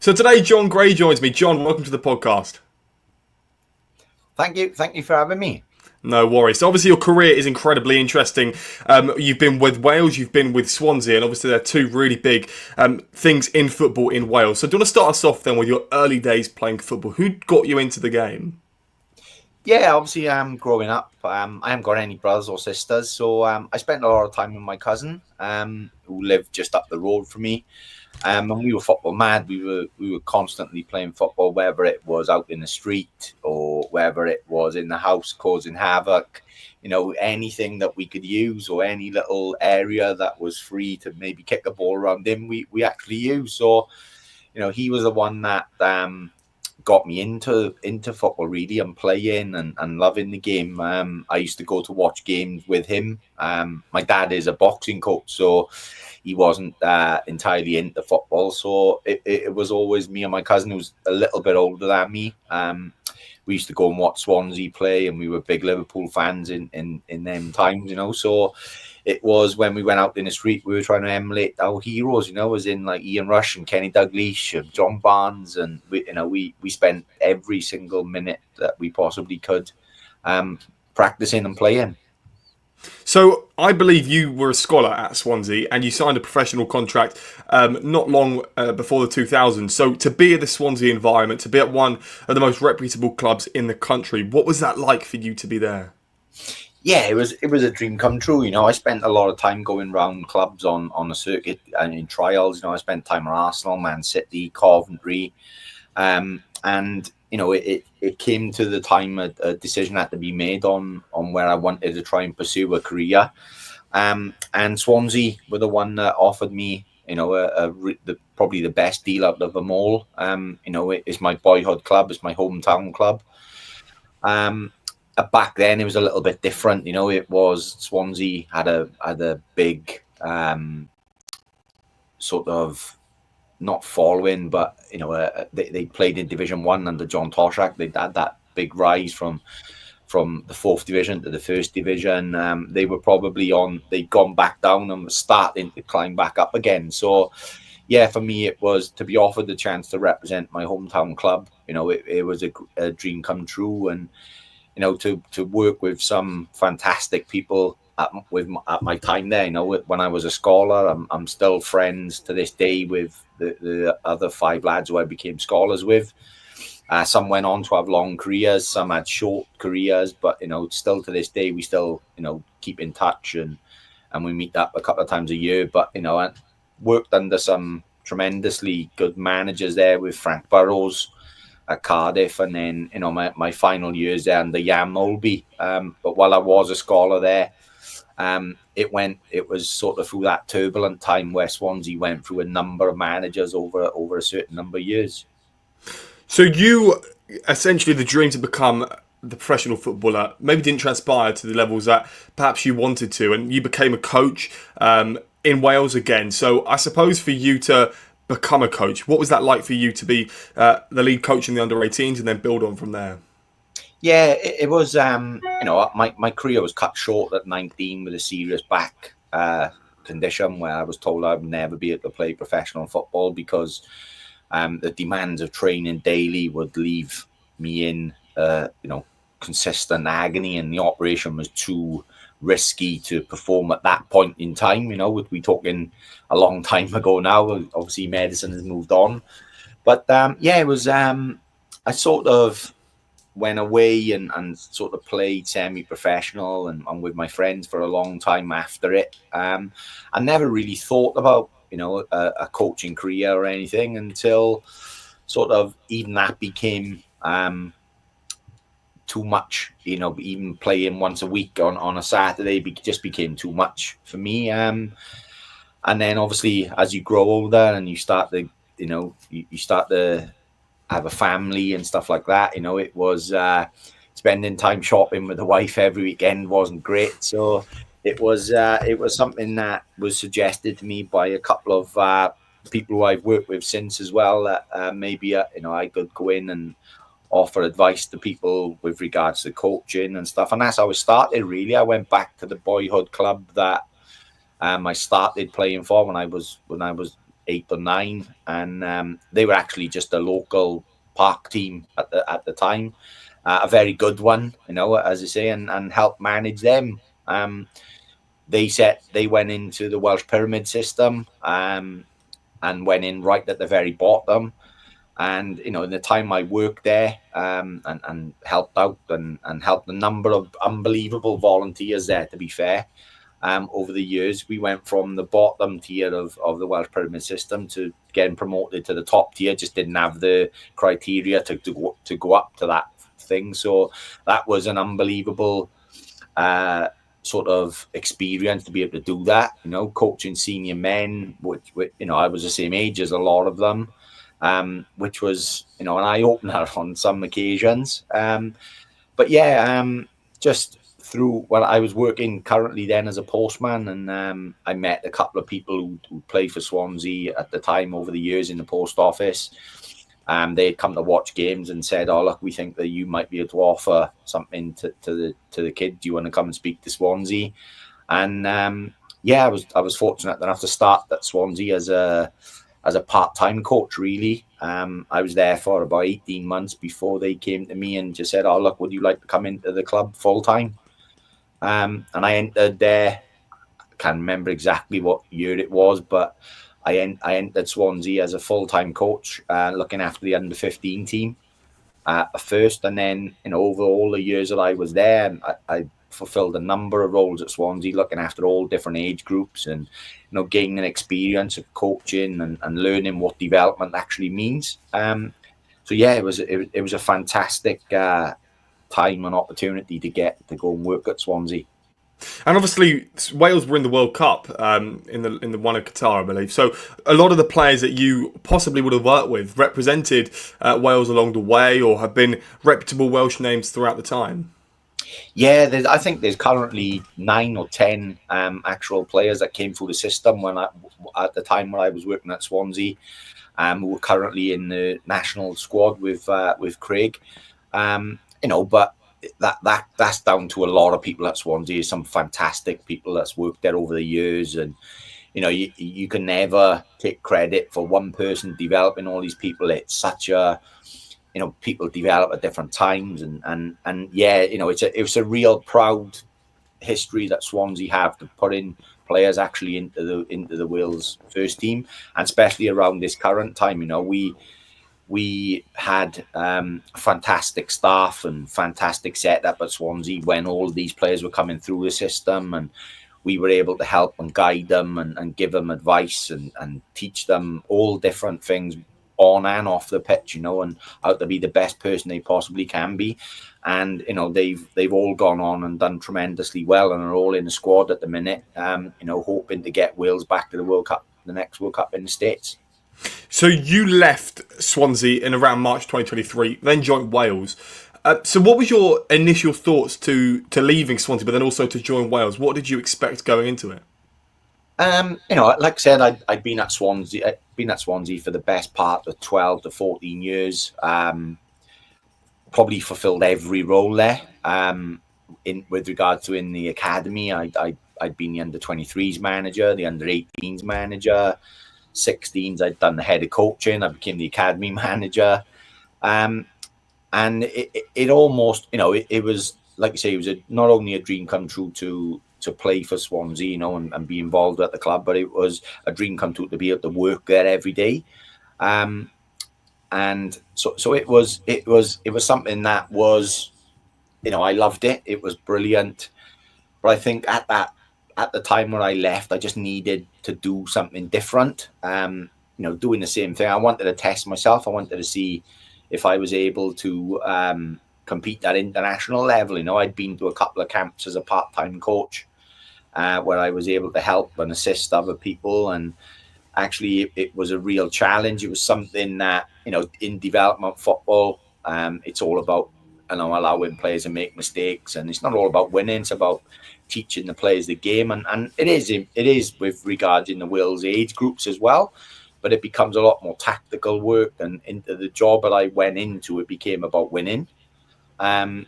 So today, Jon Grey joins me. Jon, welcome to the podcast. Thank you for having me. No worries. So obviously your career is incredibly interesting. You've been with Wales, you've been with Swansea, and obviously they're two really big things in football in Wales. So do you want to start us off then with your early days playing football? Who got you into the game? Yeah, obviously, growing up, I haven't got any brothers or sisters, so I spent a lot of time with my cousin, who lived just up the road from me. And we were football mad. We were constantly playing football, whether it was out in the street or whether it was in the house causing havoc. You know, anything that we could use or any little area that was free to maybe kick the ball around in, we actually used. So, you know, he was the one that got me into football really and playing and loving the game. I used to go to watch games with him. My dad is a boxing coach, so he wasn't entirely into football. So it was always me and my cousin, who was a little bit older than me. We used to go and watch Swansea play, and we were big Liverpool fans in them times, you know. So it was when we went out in the street, we were trying to emulate our heroes, you know, as in like Ian Rush and Kenny Dalglish and John Barnes, and we spent every single minute that we possibly could practicing and playing. So I believe you were a scholar at Swansea and you signed a professional contract not long before the 2000s. So to be in the Swansea environment, to be at one of the most reputable clubs in the country, what was that like for you to be there? Yeah, it was a dream come true. You know, I spent a lot of time going around clubs on the circuit and in trials. You know, I spent time at Arsenal, Man City, Coventry, and you know, it came to the time a decision had to be made on where I wanted to try and pursue a career. And Swansea were the one that offered me, you know, probably the best deal out of them all. You know, it's my boyhood club, it's my hometown club. Back then it was a little bit different, you know. It was Swansea had a big sort of not following, but you know, they played in Division 1 under John Toshak. They had that big rise from the 4th division to the 1st division. They were probably they'd gone back down and were starting to climb back up again. So yeah, for me it was to be offered the chance to represent my hometown club. You know, it was a dream come true, and you know, to work with some fantastic people at my time there. You know, when I was a scholar, I'm still friends to this day with the other 5 lads who I became scholars with. Some went on to have long careers, some had short careers, but you know, still to this day we still, you know, keep in touch and we meet up a couple of times a year. But you know, I worked under some tremendously good managers there with Frank Burrows at Cardiff, and then you know, my final years there under Jan Molby. But while I was a scholar there, it was sort of through that turbulent time where Swansea went through a number of managers over a certain number of years. So you essentially, the dream to become the professional footballer maybe didn't transpire to the levels that perhaps you wanted to, and you became a coach in Wales again. So I suppose for you to become a coach, what was that like for you to be the lead coach in the Under-18s and then build on from there? Yeah, it was, you know, my career was cut short at 19 with a serious back condition where I was told I would never be able to play professional football because the demands of training daily would leave me in, you know, consistent agony, and the operation was too risky to perform at that point in time. You know, we're talking a long time ago now. Obviously, medicine has moved on. But yeah, it was, I sort of went away and sort of played semi-professional and with my friends for a long time after it. I never really thought about, you know, a coaching career or anything until sort of even that became too much. You know, even playing once a week on a Saturday just became too much for me. And then obviously as you grow older and you start to, you know, you start to have a family and stuff like that, you know, it was spending time shopping with the wife every weekend wasn't great. So it was something that was suggested to me by a couple of people who I've worked with since as well, that maybe you know, I could go in and offer advice to people with regards to coaching and stuff. And that's how it started, really. I went back to the boyhood club that I started playing for when I was 8 or 9, and they were actually just a local park team at the time, a very good one, as I say, and helped manage them. They went into the Welsh pyramid system, and went in right at the very bottom. And in the time I worked there, and helped out and helped a number of unbelievable volunteers there, to be fair. Over the years, we went from the bottom tier of the Welsh pyramid system to getting promoted to the top tier. Just didn't have the criteria to go up to that thing. So that was an unbelievable sort of experience to be able to do that. Coaching senior men, which I was the same age as a lot of them, which was an eye opener on some occasions. But yeah, just through I was working currently then as a postman, and I met a couple of people who played for Swansea at the time over the years in the post office. They'd come to watch games and said, "Oh, look, we think that you might be able to offer something to the kid. Do you want to come and speak to Swansea?" And I was fortunate enough to start at Swansea as a part-time coach, really. I was there for about 18 months before they came to me and just said, "Oh, look, would you like to come into the club full-time?" And I entered there. I can't remember exactly what year it was, but I entered Swansea as a full-time coach, looking after the under-15 team first. And then, over all the years that I was there, I fulfilled a number of roles at Swansea, looking after all different age groups and, gaining an experience of coaching and learning what development actually means. So yeah, it was a fantastic time and opportunity to get to go and work at Swansea. And obviously, Wales were in the World Cup in the one in Qatar, I believe. So a lot of the players that you possibly would have worked with represented Wales along the way, or have been reputable Welsh names throughout the time. Yeah, I think there's currently 9 or 10 actual players that came through the system at the time when I was working at Swansea, who were currently in the national squad with Craig. But that's down to a lot of people at Swansea. Some fantastic people that's worked there over the years, and you can never take credit for one person developing all these people. It's such a people develop at different times, and yeah, it's a real proud history that Swansea have to put in players actually into the Wales first team, and especially around this current time. We had fantastic staff and fantastic setup at Swansea when all these players were coming through the system, and we were able to help and guide them and give them advice and teach them all different things on and off the pitch, and how to be the best person they possibly can be. And they've all gone on and done tremendously well, and are all in the squad at the minute. Hoping to get Wales back to the World Cup, the next World Cup in the States. So you left Swansea in around March 2023, then joined Wales. So what was your initial thoughts to leaving Swansea, but then also to join Wales? What did you expect going into it? Like I said, I'd been at Swansea. I'd been at Swansea for the best part of 12 to 14 years. Probably fulfilled every role there. With regard to in the academy, I'd been the under-23s manager, the under-18s manager. 16s, I'd done the head of coaching. I became the academy manager, and it almost, it was like I say, it was not only a dream come true to play for Swansea, and be involved at the club, but it was a dream come true to be able to work there every day. And so it was something that was, I loved it. It was brilliant, but I think at the time when I left, I just needed to do something different. Doing the same thing. I wanted to test myself. I wanted to see if I was able to compete at international level. I'd been to a couple of camps as a part-time coach, where I was able to help and assist other people. And actually, it was a real challenge. It was something that, in development football, it's all about, allowing players to make mistakes. And it's not all about winning. It's about teaching the players the game, and it is with regards in the Wales age groups as well, but it becomes a lot more tactical work. And into the job that I went into, it became about winning, and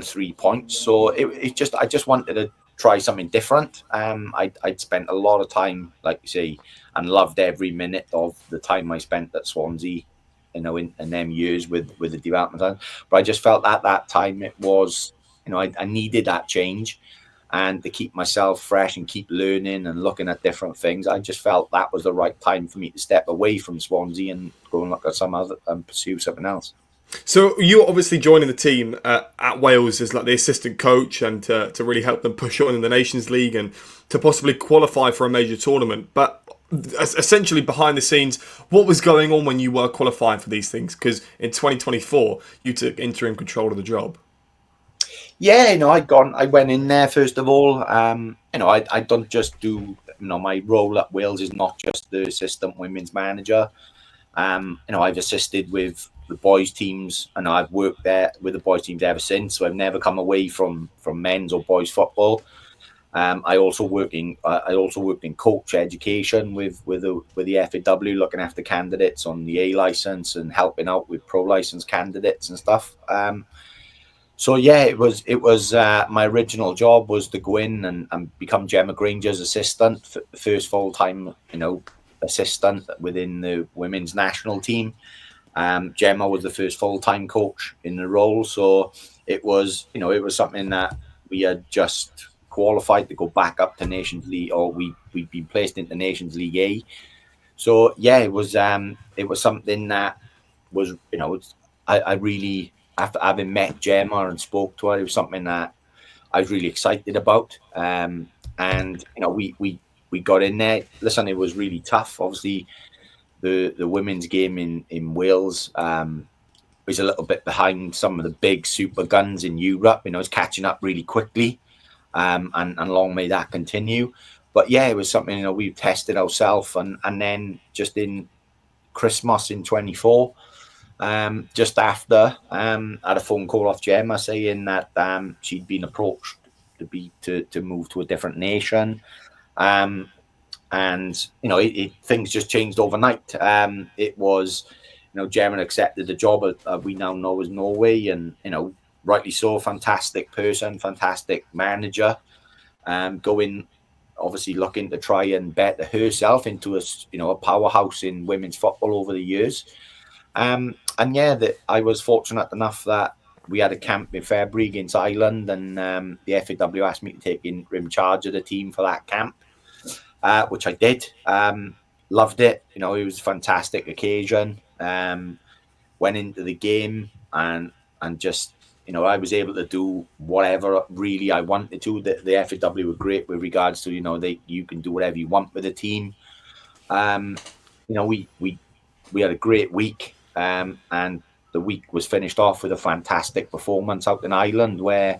3 points. So I just wanted to try something different. I'd spent a lot of time, like you say, and loved every minute of the time I spent at Swansea, in them years with the development. But I just felt at that time it was, I needed that change, and to keep myself fresh and keep learning and looking at different things. I just felt that was the right time for me to step away from Swansea and go and look at some other and pursue something else. So you obviously joining the team at Wales as like the assistant coach, and to really help them push on in the Nations League and to possibly qualify for a major tournament. But essentially behind the scenes, what was going on when you were qualifying for these things? Because in 2024, you took interim control of the job. Yeah, I went in there first of all. I don't just do, my role at Wales is not just the assistant women's manager. I've assisted with the boys teams, and I've worked there with the boys teams ever since. So I've never come away from men's or boys football. I also worked in coach education with the FAW, looking after candidates on the A license and helping out with pro license candidates and stuff. So yeah, it was my original job was to go in and become Gemma Grainger's assistant, first full time assistant within the women's national team. Gemma was the first full time coach in the role, so it was something that we had just qualified to go back up to Nations League, or we'd been placed into Nations League A. So yeah, it was something that was I really, after having met Gemma and spoke to her, it was something that I was really excited about. And we got in there. Listen, it was really tough. Obviously, the women's game in Wales was a little bit behind some of the big super guns in Europe. It's catching up really quickly, and long may that continue. But yeah, it was something we tested ourselves, and then just in Christmas in 24. Just after, I had a phone call off Gemma saying that she'd been approached to move to a different nation, and things just changed overnight. It was, Gemma accepted the job we now know as Norway, and rightly so, fantastic person, fantastic manager, going obviously looking to try and better herself into a powerhouse in women's football over the years. And yeah, I was fortunate enough that we had a camp in February against Ireland, and the FAW asked me to take interim charge of the team for that camp, which I did. Loved it. It was a fantastic occasion. Went into the game and just, I was able to do whatever really I wanted to. The FAW were great with regards to, you can do whatever you want with the team. We had a great week. And the week was finished off with a fantastic performance out in Ireland, where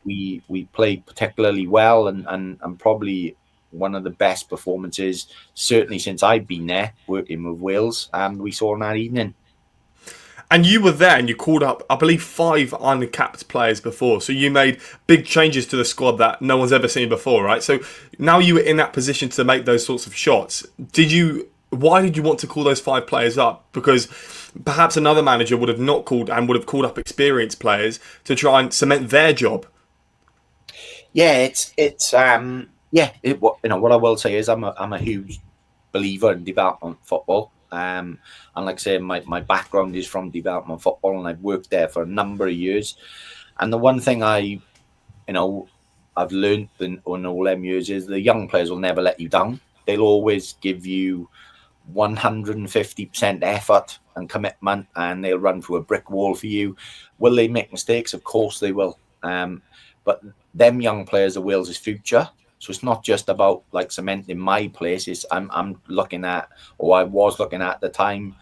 we played particularly well, and probably one of the best performances, certainly since I've been there working with Wales, we saw on that evening. And you were there and you called up, I believe, 5 uncapped players before. So you made big changes to the squad that no one's ever seen before, right? So now you were in that position to make those sorts of shots. Why did you want to call those 5 players up? Because perhaps another manager would have not called, and would have called up experienced players to try and cement their job. Yeah, what I will say is I'm a huge believer in development football. And like I say, my background is from development football, and I've worked there for a number of years. And the one thing I've learned in all them years is the young players will never let you down. They'll always give you 150% effort and commitment, and they'll run through a brick wall for you. Will they make mistakes? Of course they will. But them young players are Wales' future. So it's not just about like cementing my place. I'm looking at, or I was looking at the time,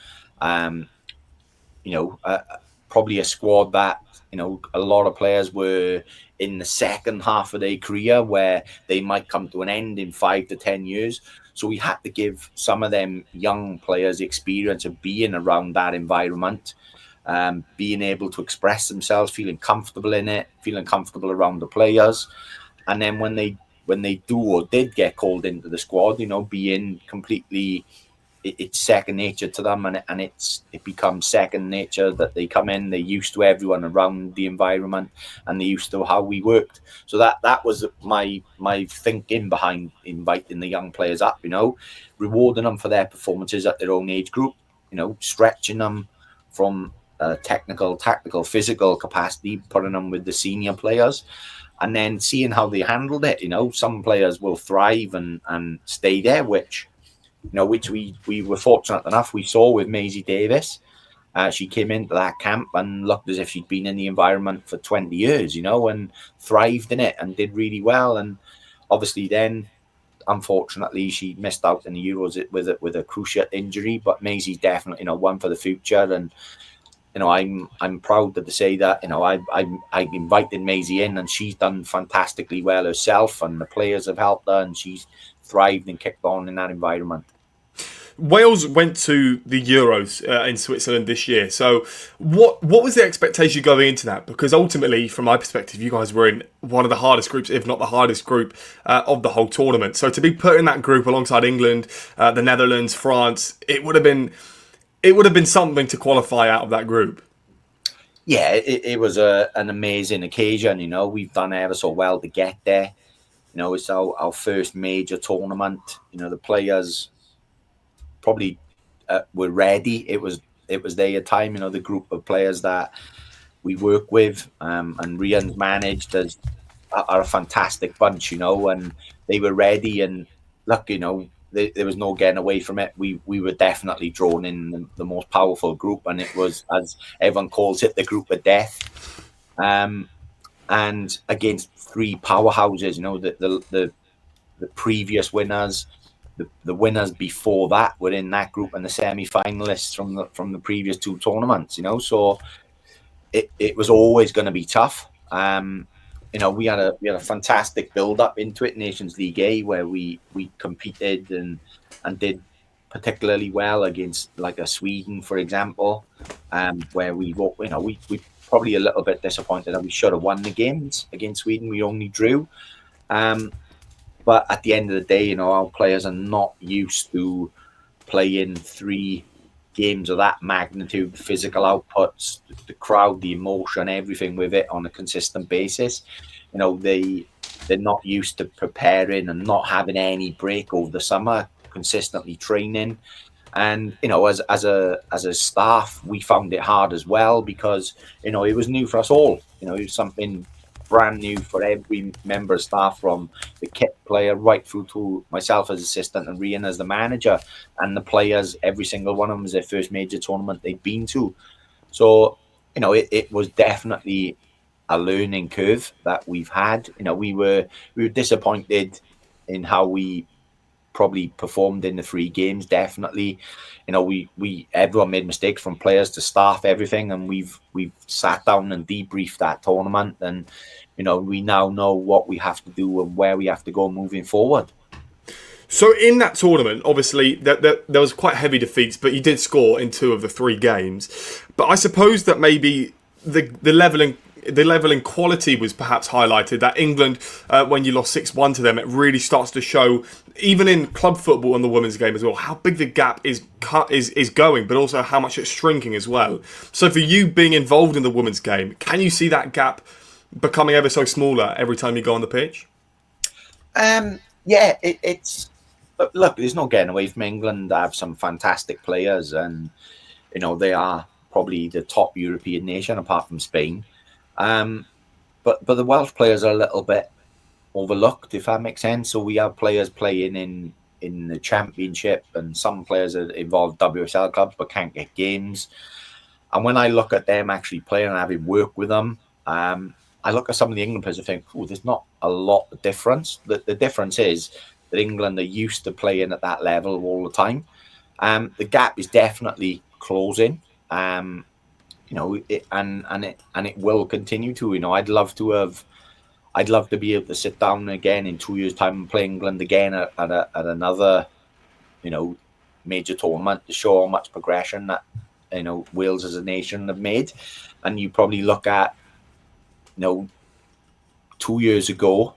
probably a squad that, a lot of players were in the second half of their career where they might come to an end in 5 to 10 years. So we had to give some of them young players the experience of being around that environment, being able to express themselves, feeling comfortable in it, feeling comfortable around the players. And then when they do or did get called into the squad, being completely it's second nature to them, and it becomes second nature that they come in, they're used to everyone around the environment, and they're used to how we worked. So that was my thinking behind inviting the young players up, rewarding them for their performances at their own age group, stretching them from technical, tactical, physical capacity, putting them with the senior players, and then seeing how they handled it. Some players will thrive and stay there, which we were fortunate enough we saw with Maisie Davies. She came into that camp and looked as if she'd been in the environment for 20 years, and thrived in it and did really well. And obviously then, unfortunately, she missed out in the Euros with a cruciate injury, but Maisie's definitely, one for the future. And, I'm proud to say that, I invited Maisie in, and she's done fantastically well herself, and the players have helped her, and she's thrived and kicked on in that environment. Wales went to the Euros in Switzerland this year. So what was the expectation going into that? Because ultimately, from my perspective, you guys were in one of the hardest groups, if not the hardest group of the whole tournament. So to be put in that group alongside England, the Netherlands, France, it would have been something to qualify out of that group. Yeah, it was an amazing occasion. We've done ever so well to get there. It's our first major tournament. The players probably were ready. It was their time. The group of players that we work with and Rian's managed are a fantastic bunch, and they were ready. And look, there was no getting away from it. We were definitely drawn in the most powerful group, and it was, as everyone calls it, the group of death. And against three powerhouses, the previous winners. The winners before that were in that group, and the semi-finalists from the previous two tournaments. So it was always going to be tough. We had a fantastic build up into it, Nations League A, where we competed and did particularly well against like a Sweden, for example, where we probably a little bit disappointed that we should have won the games against Sweden. We only drew. But at the end of the day, our players are not used to playing three games of that magnitude, physical outputs, the crowd, the emotion, everything with it on a consistent basis. They're not used to preparing and not having any break over the summer, consistently training. And, as a staff, we found it hard as well because, it was new for us all. It was something brand new for every member of staff, from the kit player right through to myself as assistant and Rian as the manager, and the players. Every single one of them was their first major tournament they'd been to. So, it was definitely a learning curve that we've had. We were disappointed in how we probably performed in the three games. Definitely, everyone made mistakes, from players to staff, everything, and we've sat down and debriefed that tournament, and we now know what we have to do and where we have to go moving forward. So in that tournament, obviously, there was quite heavy defeats, but you did score in 2 of the 3 games. But I suppose that maybe the level in quality was perhaps highlighted. That England, when you lost 6-1 to them, it really starts to show, even in club football and the women's game as well, how big the gap is going, but also how much it's shrinking as well. So for you being involved in the women's game, can you see that gap becoming ever so smaller every time you go on the pitch? Yeah, it's. But look, there's no getting away from England. They have some fantastic players, and they are probably the top European nation apart from Spain. But the Welsh players are a little bit overlooked, if that makes sense. So we have players playing in the Championship, and some players are involved WSL clubs but can't get games. And when I look at them actually playing and having worked with them, I look at some of the England players and think, oh, there's not a lot of difference. The difference is that England are used to playing at that level all the time. The gap is definitely closing. And it will continue to. I'd love to be able to sit down again in 2 years' time and play England again at another, major tournament to show how much progression that Wales as a nation have made. And you probably look at 2 years ago,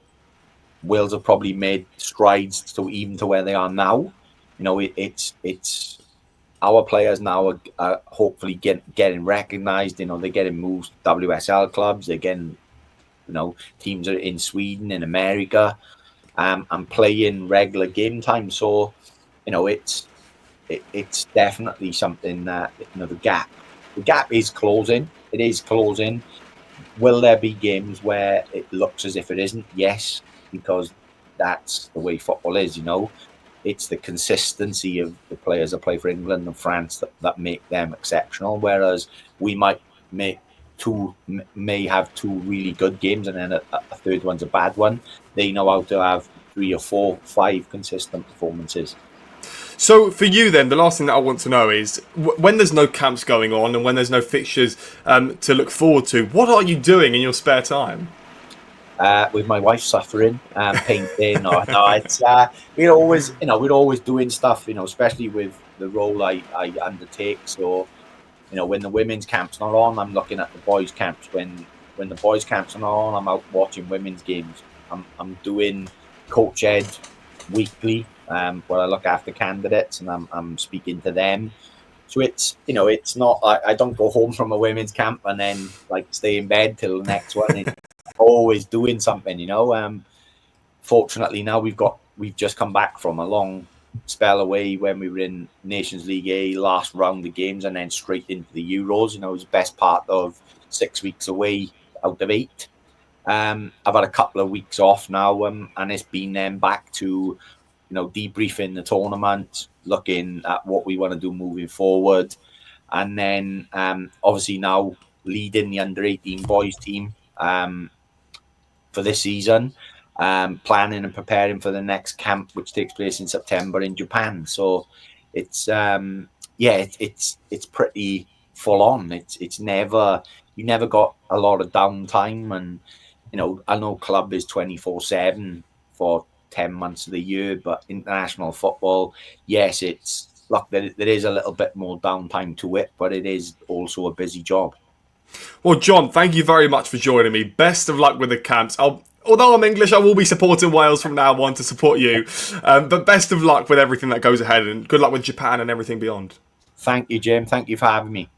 Wales have probably made strides to where they are now. it's our players now are hopefully getting recognised. They're getting moved to WSL clubs. They're getting, teams are in Sweden, in America, and playing regular game time. So, it's definitely something that the gap is closing. It is closing. Will there be games where it looks as if it isn't? Yes, because that's the way football is. It's the consistency of the players that play for England and France that make them exceptional. Whereas we may have two really good games and then a third one's a bad one. They know how to have 3 or 4, 5 consistent performances. So for you then, the last thing that I want to know is when there's no camps going on and when there's no fixtures to look forward to, what are you doing in your spare time? With my wife suffering, painting, or no, it's we're always doing stuff, especially with the role I undertake. So, when the women's camp's not on, I'm looking at the boys' camps. When the boys' camps are not on, I'm out watching women's games. I'm doing coach ed weekly, where I look after candidates and I'm speaking to them. So it's not, I don't go home from a women's camp and then stay in bed till the next one. It's always doing something. Fortunately now we've just come back from a long spell away when we were in Nations League A, last round of games, and then straight into the Euros. It was the best part of 6 weeks away out of 8. I've had a couple of weeks off now, and it's been then back to debriefing the tournament, looking at what we want to do moving forward, and then obviously now leading the under-18 boys team for this season, planning and preparing for the next camp, which takes place in September in Japan. So it's it's pretty full on. It's never, you never got a lot of downtime, and I know club is 24/7 for 10 months of the year, but international football, yes, there is a little bit more downtime to it, but it is also a busy job. Well, Jon, thank you very much for joining me. Best of luck with the camps. Although I'm English, I will be supporting Wales from now on to support you. But best of luck with everything that goes ahead, and good luck with Japan and everything beyond. Thank you, Jim. Thank you for having me.